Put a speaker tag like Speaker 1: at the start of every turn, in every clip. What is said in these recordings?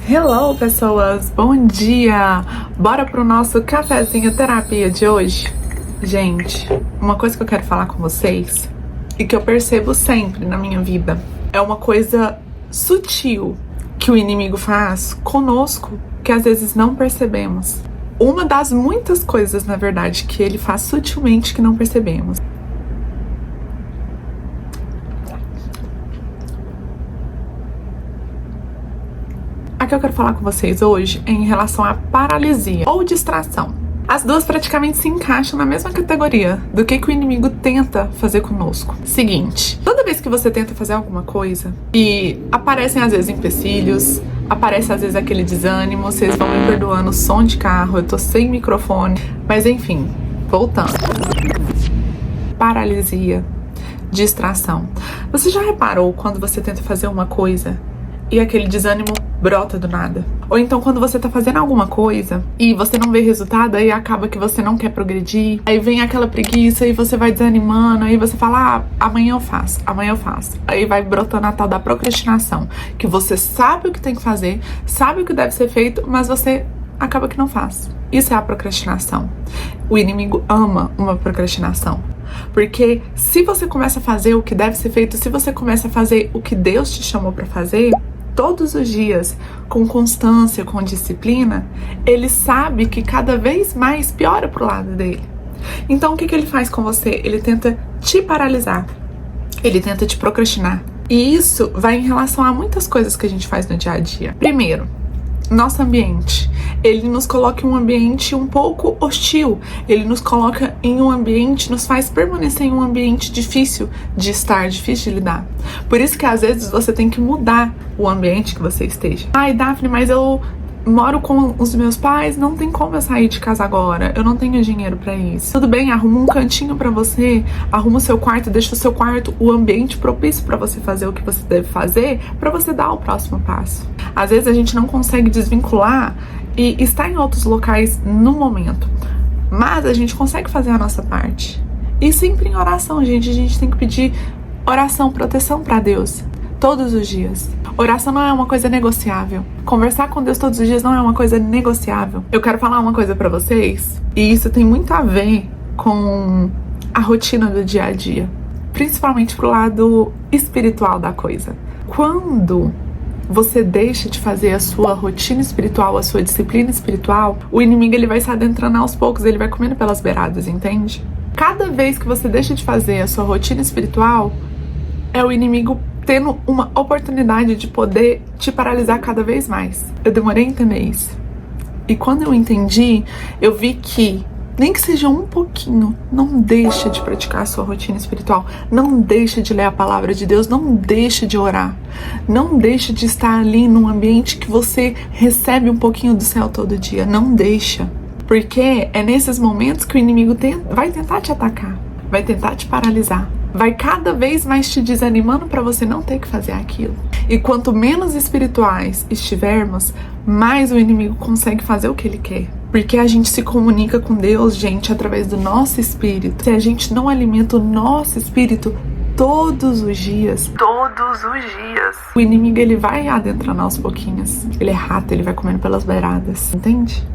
Speaker 1: Hello, pessoas! Bom dia! Bora pro nosso cafezinho terapia de hoje? Gente, uma coisa que eu quero falar com vocês e que eu percebo sempre na minha vida é uma coisa sutil que o inimigo faz conosco que às vezes não percebemos. Uma das muitas coisas, na verdade, que ele faz sutilmente que não percebemos. A que eu quero falar com vocês hoje é em relação à paralisia ou distração. As duas praticamente se encaixam na mesma categoria do que o inimigo tenta fazer conosco. Seguinte, toda vez que você tenta fazer alguma coisa e aparecem às vezes empecilhos, aparece às vezes aquele desânimo, vocês vão me perdoando o som de carro, eu tô sem microfone, mas enfim, voltando. Paralisia, distração. Você já reparou quando você tenta fazer uma coisa e aquele desânimo brota do nada? Ou então quando você tá fazendo alguma coisa e você não vê resultado, aí acaba que você não quer progredir, aí vem aquela preguiça e você vai desanimando, aí você fala, amanhã eu faço, aí vai brotando a tal da procrastinação, que você sabe o que tem que fazer, sabe o que deve ser feito, mas você acaba que não faz. Isso é a procrastinação. O inimigo ama uma procrastinação, porque se você começa a fazer o que deve ser feito, se você começa a fazer o que Deus te chamou pra fazer todos os dias, com constância, com disciplina, ele sabe que cada vez mais piora pro lado dele. Então o que ele faz com você? Ele tenta te paralisar, ele tenta te procrastinar. E isso vai em relação a muitas coisas que a gente faz no dia a dia. Primeiro, nosso ambiente. Ele nos coloca em um ambiente um pouco hostil, ele nos coloca em um ambiente, nos faz permanecer em um ambiente difícil de estar, difícil de lidar. Por isso que às vezes você tem que mudar o ambiente que você esteja. Ai, Daphne, mas eu moro com os meus pais, não tem como eu sair de casa agora, eu não tenho dinheiro pra isso. Tudo bem, arruma um cantinho pra você, arruma o seu quarto, deixa o seu quarto o ambiente propício pra você fazer o que você deve fazer, pra você dar o próximo passo. Às vezes a gente não consegue desvincular e estar em outros locais no momento, mas a gente consegue fazer a nossa parte. E sempre em oração, gente, a gente tem que pedir oração, proteção pra Deus todos os dias. Oração não é uma coisa negociável. Conversar com Deus todos os dias não é uma coisa negociável. Eu quero falar uma coisa pra vocês, e isso tem muito a ver com a rotina do dia a dia, principalmente pro lado espiritual da coisa. Quando você deixa de fazer a sua rotina espiritual, a sua disciplina espiritual, o inimigo ele vai se adentrando aos poucos, ele vai comendo pelas beiradas, entende? Cada vez que você deixa de fazer a sua rotina espiritual, é o inimigo tendo uma oportunidade de poder te paralisar cada vez mais. Eu demorei a entender isso. E quando eu entendi, eu vi que, nem que seja um pouquinho, não deixa de praticar a sua rotina espiritual, não deixa de ler a palavra de Deus, não deixa de orar, não deixa de estar ali num ambiente que você recebe um pouquinho do céu todo dia, não deixa. Porque é nesses momentos que o inimigo vai tentar te atacar, vai tentar te paralisar, vai cada vez mais te desanimando para você não ter que fazer aquilo. E quanto menos espirituais estivermos, mais o inimigo consegue fazer o que ele quer. Porque a gente se comunica com Deus, gente, através do nosso espírito. Se a gente não alimenta o nosso espírito todos os dias, o inimigo ele vai adentrando aos pouquinhos. Ele é rato, ele vai comendo pelas beiradas, entende?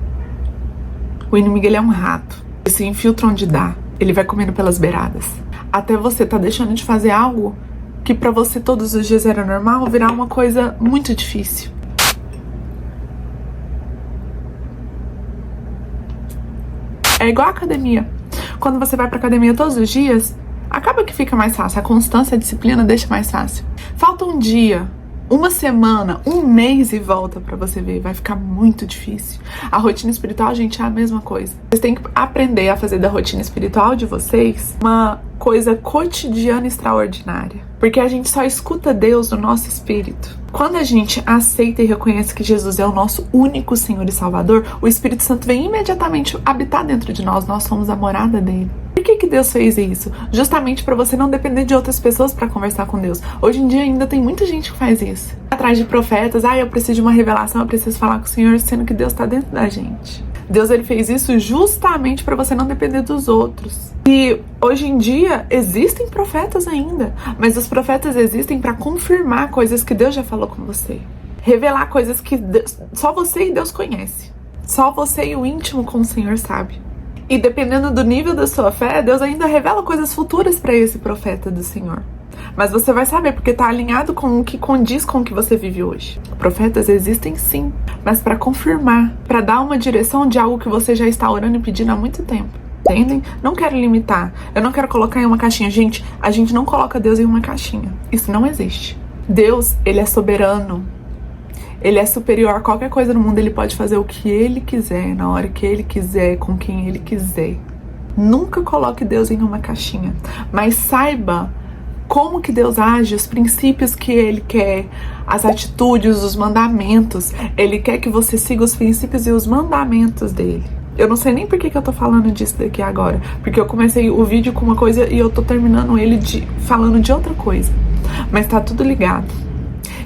Speaker 1: O inimigo ele é um rato, ele se infiltra onde dá, ele vai comendo pelas beiradas. Até você tá deixando de fazer algo que pra você todos os dias era normal, virar uma coisa muito difícil. É igual a academia. Quando você vai pra academia todos os dias, acaba que fica mais fácil. A constância, a disciplina deixa mais fácil. Falta um dia, uma semana, um mês e volta pra você ver. Vai ficar muito difícil. A rotina espiritual, gente, é a mesma coisa. Vocês têm que aprender a fazer da rotina espiritual de vocês uma coisa cotidiana e extraordinária. Porque a gente só escuta Deus no nosso espírito. Quando a gente aceita e reconhece que Jesus é o nosso único Senhor e Salvador, o Espírito Santo vem imediatamente habitar dentro de nós. Nós somos a morada dele. Por que Deus fez isso? Justamente para você não depender de outras pessoas para conversar com Deus. Hoje em dia ainda tem muita gente que faz isso. Atrás de profetas, eu preciso de uma revelação, eu preciso falar com o Senhor, sendo que Deus está dentro da gente. Deus ele fez isso justamente para você não depender dos outros. E hoje em dia existem profetas ainda, mas os profetas existem para confirmar coisas que Deus já falou com você. revelar coisas que só você e Deus conhece. Só você e o íntimo com o Senhor sabe. E dependendo do nível da sua fé, Deus ainda revela coisas futuras para esse profeta do Senhor. Mas você vai saber, porque está alinhado com o que condiz com o que você vive hoje. Profetas existem sim, mas para confirmar, para dar uma direção de algo que você já está orando e pedindo há muito tempo. Entendem? Não quero limitar, eu não quero colocar em uma caixinha. Gente, a gente não coloca Deus em uma caixinha. Isso não existe. Deus, ele é soberano. Ele é superior a qualquer coisa no mundo. Ele pode fazer o que ele quiser, na hora que ele quiser, com quem ele quiser. Nunca coloque Deus em uma caixinha. Mas saiba como que Deus age, os princípios que ele quer, as atitudes, os mandamentos. Ele quer que você siga os princípios e os mandamentos dele. Eu não sei nem por que eu tô falando disso daqui agora. Porque eu comecei o vídeo com uma coisa e eu tô terminando ele falando de outra coisa. Mas tá tudo ligado.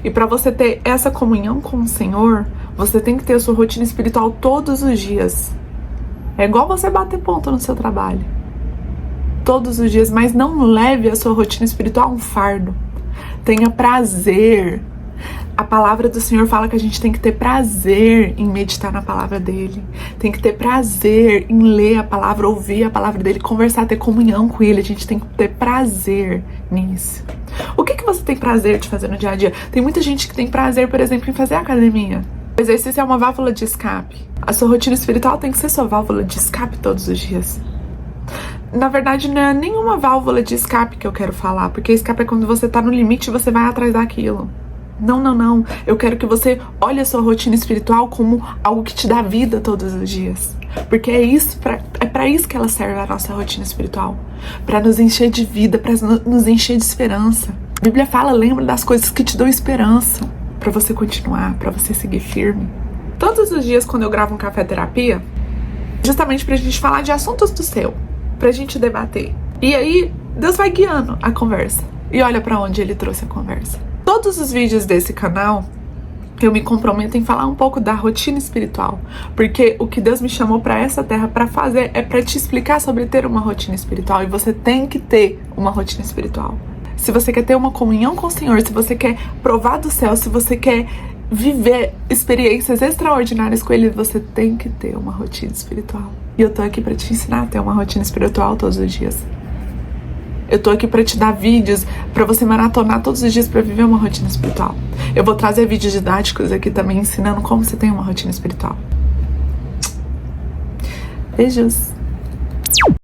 Speaker 1: E para você ter essa comunhão com o Senhor, você tem que ter a sua rotina espiritual todos os dias. É igual você bater ponto no seu trabalho. Todos os dias, mas não leve a sua rotina espiritual a um fardo. Tenha prazer. A palavra do Senhor fala que a gente tem que ter prazer em meditar na palavra dele. Tem que ter prazer em ler a palavra, ouvir a palavra dele, conversar, ter comunhão com ele. A gente tem que ter prazer nisso. O que você tem prazer de fazer no dia a dia? Tem muita gente que tem prazer, por exemplo, em fazer academia. O exercício é uma válvula de escape. A sua rotina espiritual tem que ser sua válvula de escape todos os dias. Na verdade, não é nenhuma válvula de escape que eu quero falar, porque escape é quando você tá no limite e você vai atrás daquilo. Não. Eu quero que você olhe a sua rotina espiritual como algo que te dá vida todos os dias. Porque é para isso que ela serve, a nossa rotina espiritual. Para nos encher de vida, para nos encher de esperança. A Bíblia fala, lembra das coisas que te dão esperança. Para você continuar, para você seguir firme. Todos os dias quando eu gravo um café terapia, justamente pra gente falar de assuntos do céu. Pra gente debater. E aí, Deus vai guiando a conversa. E olha pra onde ele trouxe a conversa. Todos os vídeos desse canal, eu me comprometo em falar um pouco da rotina espiritual. Porque o que Deus me chamou pra essa terra pra fazer é pra te explicar sobre ter uma rotina espiritual. E você tem que ter uma rotina espiritual. Se você quer ter uma comunhão com o Senhor, se você quer provar do céu, se você quer viver experiências extraordinárias com Ele, você tem que ter uma rotina espiritual. E eu tô aqui pra te ensinar a ter uma rotina espiritual todos os dias. Eu tô aqui pra te dar vídeos, pra você maratonar todos os dias pra viver uma rotina espiritual. Eu vou trazer vídeos didáticos aqui também, ensinando como você tem uma rotina espiritual. Beijos!